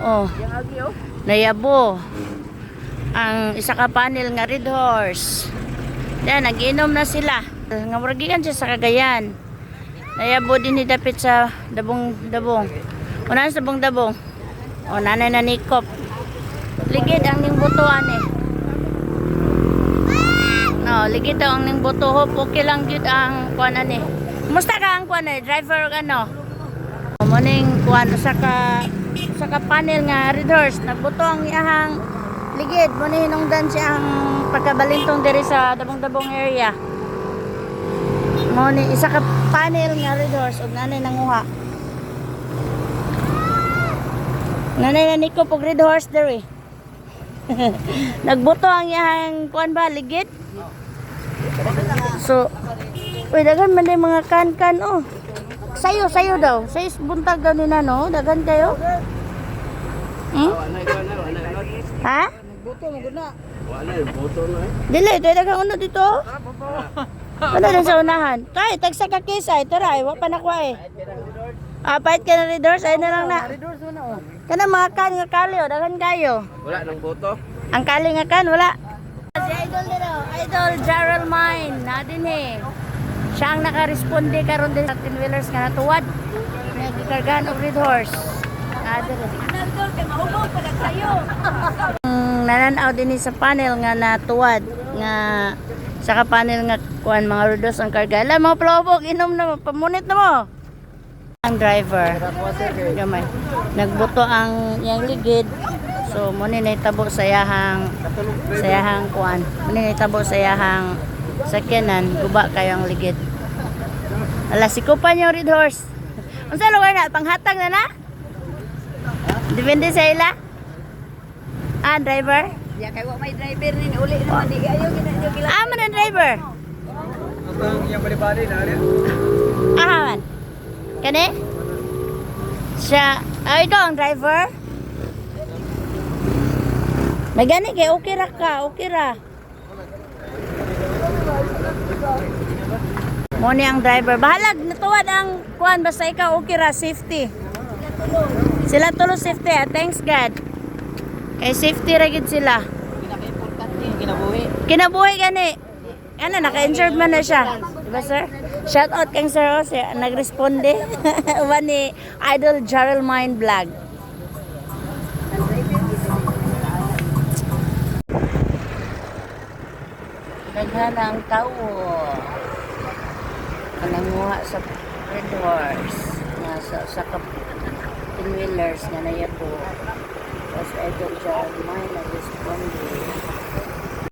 Oh. Nayabo. Ang isa ka panel nga Red Horse. Yan, nag-inom na sila. Nga muragikan siya sa Cagayan. Nayabo din ni dapit sa dabong-dabong. Unahan sa dabong-dabong. O, nanay na nikop. Ligid ang ning butuan eh. No, ligid daw ang ning buto. Okay lang jud ang kuanan eh. Kumusta ka ang kuan eh? Driver ano? Morning kuan sa ka panel nga Red Horse. Nagbuto ang iyahang ligid. Muna hinungdan siya ang pagkabalintong diri sa dabong-dabong area. Muna isa ka panel nga Red Horse. O nanay nanguha. Nanay na niko pag Red Horse diri. Nagbuto ang iyahang kuan ba ligid. So, uy, dagan man din mga kan-kan oh. Sayo daw. Sayo buntag daw ni Nano. Dagan kayo. Hmm? Ha? Buto mo guna. Wala yung boto na eh. Dili, dagang ano dito? Ano din sa unahan? Kay, tagsa ka kisa. Ito ra, wa pa nakuha eh. Pahit ka na Red Horse. Ayun na lang na. Redors mo na oh. Kana mga kan nga kali oh. Dagan kayo. Wala nang boto. Ang kali nga kan, wala. Si Idol nila, Idol Jarrell Mine, nadin eh. Siya ang nakaresponde karon din sa Tinwheelers nga natuwad. Nagkargahan og Red Horse. Nadin eh. Nananaw din sa panel nga natuwad nga sa panel nga kuan mga Red Horse ang karga. Alam mga palobog, inom na pamunit na mo. Ang driver. Gamay. Nagbuto ang yang ligid. So muna naitabo sa yahang kuan. Muna naitabo sa yahang sakyanan, guba kayo ang ligid. Ala sikupan yung Red Horse. Unsa lugar na panghatag na na? Depende sa ila. Driver? Ya kay wa may driver ni uli naman di ayo gila. Man ang driver. Ang yung balibali na rin. Man. Kani? Siya, ikaw ang driver? May gani kay okay ra ka, okay ra. Mo ni ang driver. Bahalag natuwad ang kuan basta ikaw okay ra, safety. Sila tulo safety, thanks God. Kay safety ra gid sila. Pinaka-importante kinabuhi. Kinabuhi gani. Ano, naka-injured man na siya. Diba, sir? Shout out kang sir, oh, siya nagresponde. Uban ni Idol Jarrell Mine Vlog. Naghan ang tao. Kananguha sa Red Horse. Nga sa Tinwheelers nga na yapo. Tapos Idol Jarrell Mine nag-respond.